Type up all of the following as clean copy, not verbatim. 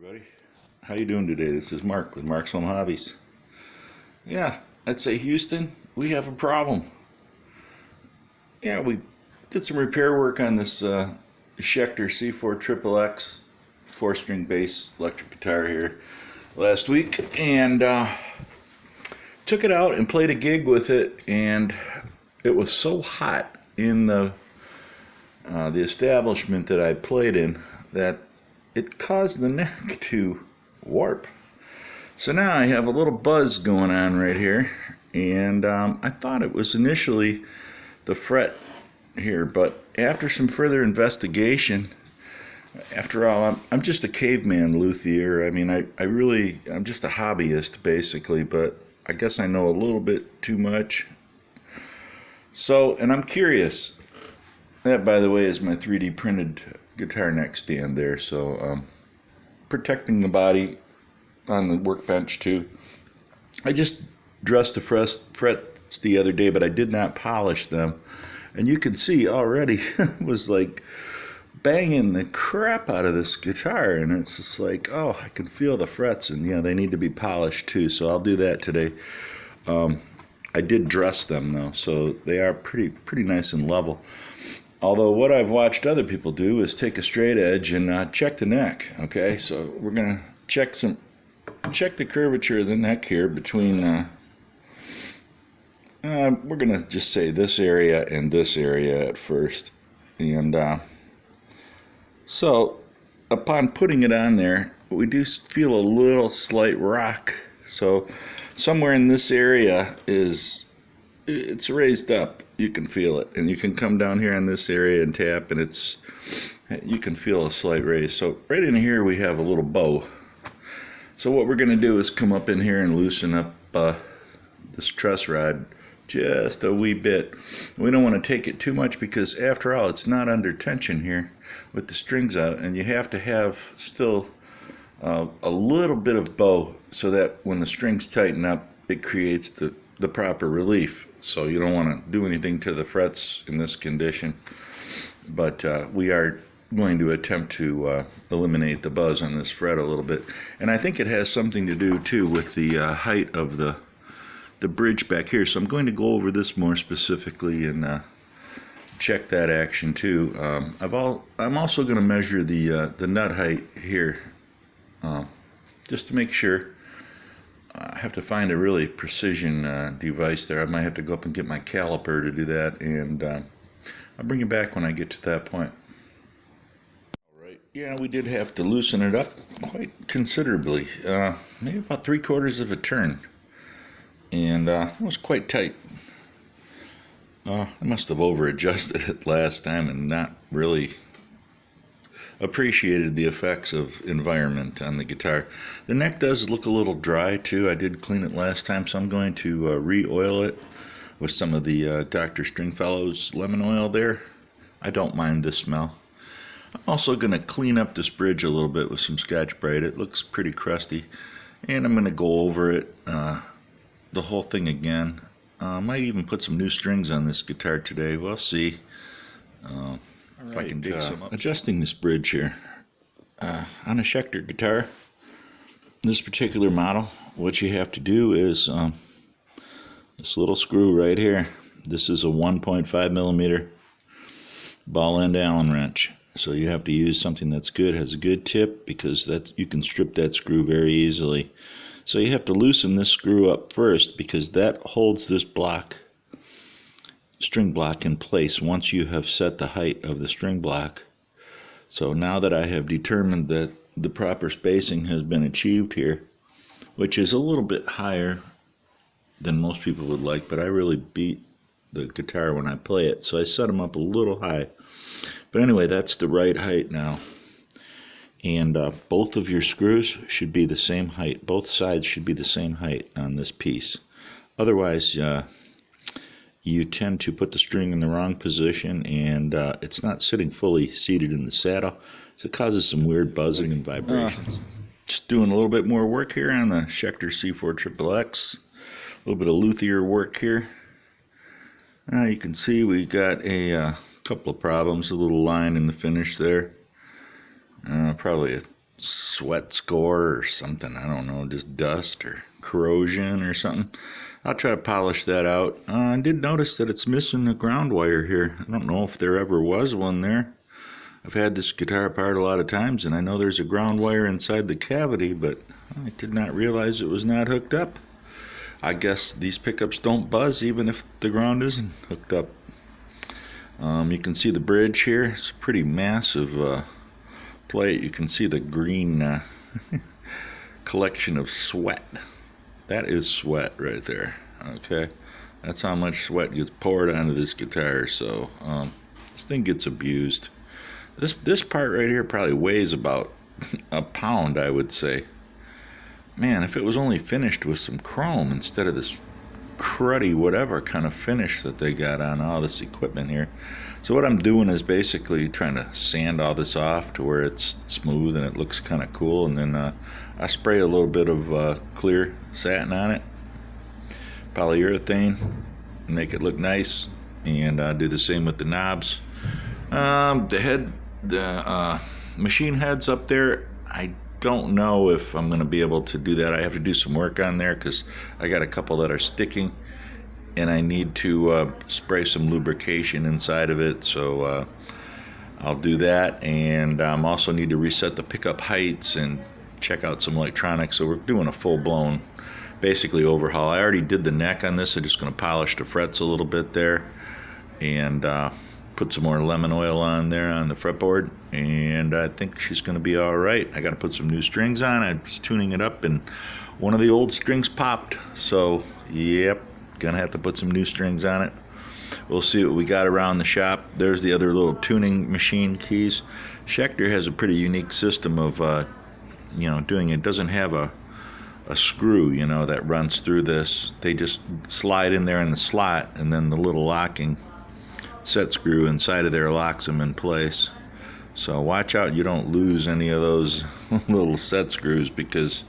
Everybody, how you doing today? This is Mark with Mark's Home Hobbies. Yeah, I'd say Houston, we have a problem. Yeah, we did some repair work on this Schecter C4 XXX 4-string bass electric guitar here last week, and took it out and played a gig with it, and it was so hot in the establishment that I played in that it caused the neck to warp. So now I have a little buzz going on right here, and I thought it was initially the fret here, but after some further investigation, after all, I'm just a caveman luthier. I mean, I'm just a hobbyist basically, but I guess I know a little bit too much. So, and I'm curious. That, by the way, is my 3D printed guitar neck stand there, so protecting the body on the workbench too. I just dressed the frets the other day, but I did not polish them, and you can see already it was like banging the crap out of this guitar, and it's just like, oh, I can feel the frets, and yeah, they need to be polished too, so I'll do that today. I did dress them though, so they are pretty nice and level. Although what I've watched other people do is take a straight edge and check the neck. Okay, so we're gonna check the curvature of the neck here between. We're gonna just say this area and this area at first, and so upon putting it on there, we do feel a little slight rock. So somewhere in this area it's raised up. You can feel it, and you can come down here on this area and tap, and you can feel a slight raise. So right in here we have a little bow. So what we're going to do is come up in here and loosen up this truss rod just a wee bit. We don't want to take it too much because after all it's not under tension here with the strings out, and you have to have still a little bit of bow so that when the strings tighten up it creates the proper relief. So you don't want to do anything to the frets in this condition, but we are going to attempt to eliminate the buzz on this fret a little bit, and I think it has something to do too with the height of the bridge back here. So I'm going to go over this more specifically and check that action too. I'm also going to measure the nut height here just to make sure. I have to find a really precision device there. I might have to go up and get my caliper to do that, and I'll bring you back when I get to that point. Alright, yeah, we did have to loosen it up quite considerably, maybe about 3/4 of a turn, and it was quite tight. I must have over adjusted it last time and not really appreciated the effects of environment on the guitar. The neck does look a little dry too. I did clean it last time, so I'm going to re-oil it with some of the Dr. Stringfellow's lemon oil there. I don't mind the smell. I'm also going to clean up this bridge a little bit with some Scotch-Brite. It looks pretty crusty, and I'm going to go over it, the whole thing again. Might even put some new strings on this guitar today. We'll see. If I can dig some up. Adjusting this bridge here on a Schecter guitar, this particular model, what you have to do is this little screw right here. This is a 1.5 millimeter ball end Allen wrench, so you have to use something that's good, has a good tip, because you can strip that screw very easily. So you have to loosen this screw up first, because that holds this string block in place once you have set the height of the string block. So now that I have determined that the proper spacing has been achieved here, which is a little bit higher than most people would like, but I really beat the guitar when I play it, so I set them up a little high. But anyway, that's the right height now, and both of your screws should be the same height. Both sides should be the same height on this piece. Otherwise you tend to put the string in the wrong position, and it's not sitting fully seated in the saddle, so it causes some weird buzzing and vibrations. Just doing a little bit more work here on the Schecter C4 XXX. A little bit of luthier work here. You can see we got a couple of problems. A little line in the finish there. Probably sweat score or something. I don't know, just dust or corrosion or something. I'll try to polish that out. I did notice that it's missing a ground wire here. I don't know if there ever was one there. I've had this guitar apart a lot of times, and I know there's a ground wire inside the cavity, but I did not realize it was not hooked up. I guess these pickups don't buzz even if the ground isn't hooked up. You can see the bridge here. It's a pretty massive plate. You can see the green collection of sweat. That is sweat right there. Okay, that's how much sweat gets poured onto this guitar. So this thing gets abused. This part right here probably weighs about a pound, I would say. Man, if it was only finished with some chrome instead of this cruddy whatever kind of finish that they got on all this equipment here. So what I'm doing is basically trying to sand all this off to where it's smooth and it looks kind of cool, and then I spray a little bit of clear satin on it, polyurethane, make it look nice, and do the same with the knobs. The machine heads up there, I don't know if I'm going to be able to do that. I have to do some work on there because I got a couple that are sticking, and I need to spray some lubrication inside of it, so I'll do that. And also need to reset the pickup heights and check out some electronics. So we're doing a full-blown basically overhaul. I already did the neck on this. I'm just going to polish the frets a little bit there and put some more lemon oil on there on the fretboard, and I think she's going to be all right. I got to put some new strings on. I was tuning it up, and one of the old strings popped. So, yep, gonna have to put some new strings on it. We'll see what we got around the shop. There's the other little tuning machine keys. Schecter has a pretty unique system of, doing it. Doesn't have a screw, that runs through this. They just slide in there in the slot, and then the little locking set screw inside of there locks them in place. So watch out you don't lose any of those little set screws, because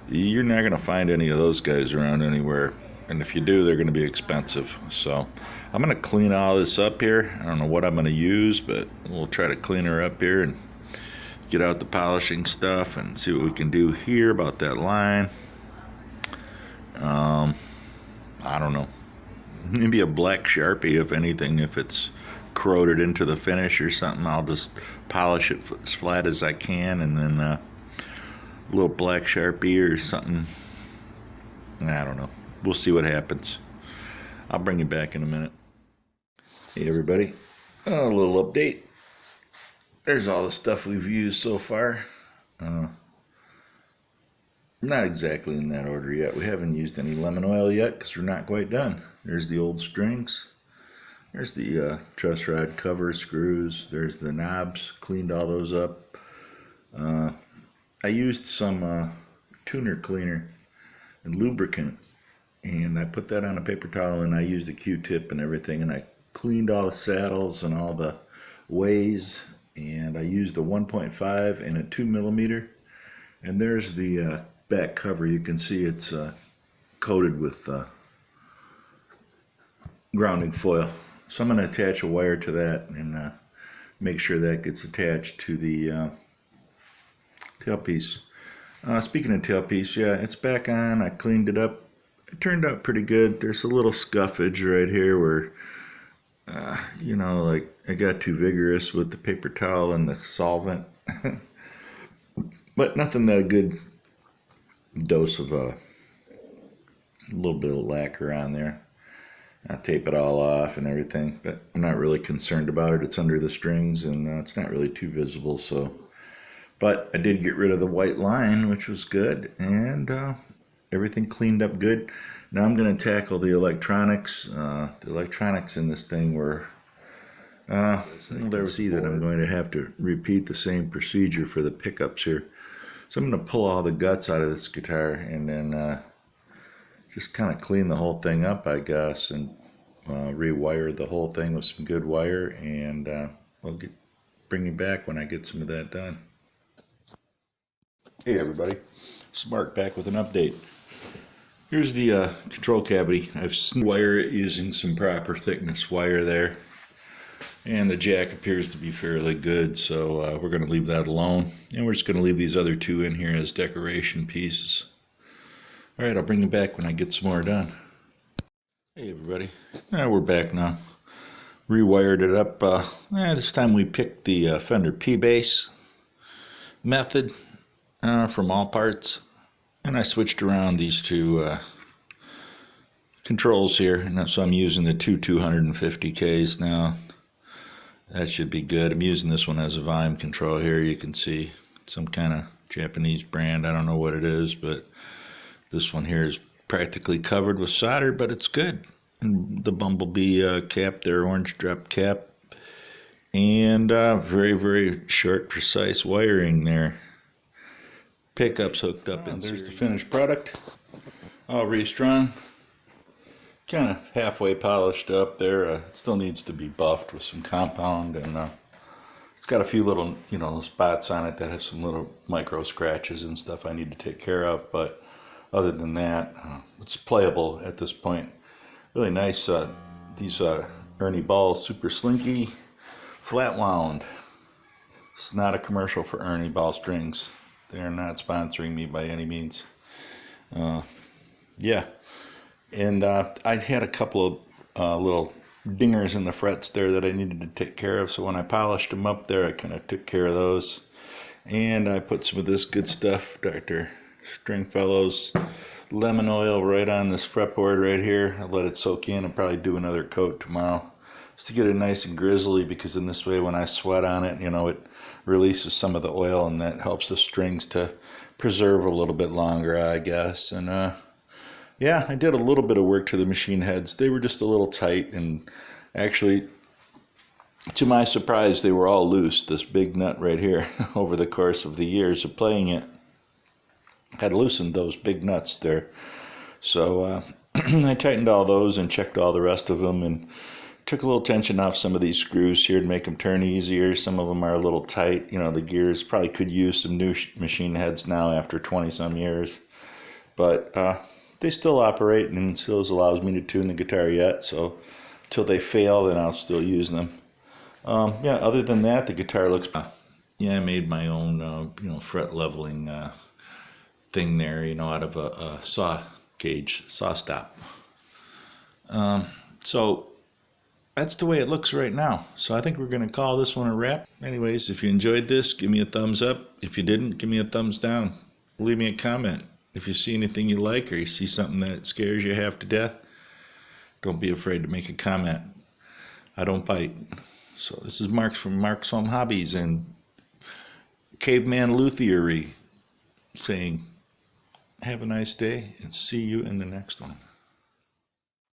you're not going to find any of those guys around anywhere, and if you do, they're going to be expensive. So I'm going to clean all this up here. I don't know what I'm going to use, but we'll try to clean her up here and get out the polishing stuff and see what we can do here about that line. I don't know, maybe a black Sharpie, if anything. If it's corroded into the finish or something, I'll just polish it as flat as I can, and then a little black Sharpie or something. I don't know. We'll see what happens. I'll bring you back in a minute. Hey everybody, a little update. There's all the stuff we've used so far. Not exactly in that order yet. We haven't used any lemon oil yet because we're not quite done. There's the old strings. There's the truss rod cover screws. There's the knobs. Cleaned all those up. I used some tuner cleaner and lubricant, and I put that on a paper towel, and I used a Q-tip and everything, and I cleaned all the saddles and all the ways, and I used a 1.5 and a 2 millimeter. And there's the back cover. You can see it's coated with grounding foil. So I'm going to attach a wire to that and make sure that gets attached to the tailpiece. Speaking of tailpiece, yeah, it's back on. I cleaned it up. It turned out pretty good. There's a little scuffage right here where, like I got too vigorous with the paper towel and the solvent. But nothing that a good dose of a little bit of lacquer on there. I'll tape it all off and everything, but I'm not really concerned about it. It's under the strings, and it's not really too visible. So, but I did get rid of the white line, which was good, and everything cleaned up good. Now I'm going to tackle the electronics. The electronics in this thing were, you'll see that I'm going to have to repeat the same procedure for the pickups here. So I'm going to pull all the guts out of this guitar and then just kind of clean the whole thing up, I guess, and rewire the whole thing with some good wire, and I'll bring you back when I get some of that done. Hey everybody, Smart back with an update. Here's the control cavity. I've wire it using some proper thickness wire there. And the jack appears to be fairly good, so we're going to leave that alone. And we're just going to leave these other two in here as decoration pieces. Alright, I'll bring you back when I get some more done. Hey everybody, we're back now. Rewired it up. This time we picked the Fender P-Bass method from all parts. And I switched around these two controls here. And so I'm using the two 250Ks now. That should be good. I'm using this one as a volume control here. You can see some kind of Japanese brand. I don't know what it is, but this one here is practically covered with solder, but it's good. And the Bumblebee cap there, orange drop cap. And very, very short, precise wiring there. Pickups hooked up in there's the finished product. All restrung. Kind of halfway polished up there. It still needs to be buffed with some compound, and it's got a few little, spots on it that have some little micro scratches and stuff I need to take care of. But other than that, it's playable at this point. Really nice. These Ernie Ball Super Slinky flat wound. It's not a commercial for Ernie Ball strings. They're not sponsoring me by any means. Yeah. And I had a couple of little dingers in the frets there that I needed to take care of. So when I polished them up there, I kind of took care of those. And I put some of this good stuff, Dr. Stringfellow's lemon oil, right on this fretboard right here. I'll let it soak in and probably do another coat tomorrow, just to get it nice and grizzly, because in this way when I sweat on it, it releases some of the oil, and that helps the strings to preserve a little bit longer, I guess. And yeah, I did a little bit of work to the machine heads. They were just a little tight, and actually, to my surprise, they were all loose. This big nut right here, over the course of the years of playing it, had loosened those big nuts there. So I tightened all those and checked all the rest of them, and took a little tension off some of these screws here to make them turn easier. Some of them are a little tight. The gears probably could use some new machine heads now after 20-some years. But they still operate, and still allows me to tune the guitar yet. So until they fail, then I'll still use them. Yeah, other than that, the guitar looks... Yeah, I made my own, fret leveling thing there, out of a saw stop. So that's the way it looks right now. So I think we're going to call this one a wrap. Anyways, if you enjoyed this, give me a thumbs up. If you didn't, give me a thumbs down. Leave me a comment. If you see anything you like, or you see something that scares you half to death, don't be afraid to make a comment. I don't bite. So this is Mark from Mark's Home Hobbies and Caveman Luthier saying, have a nice day, and see you in the next one.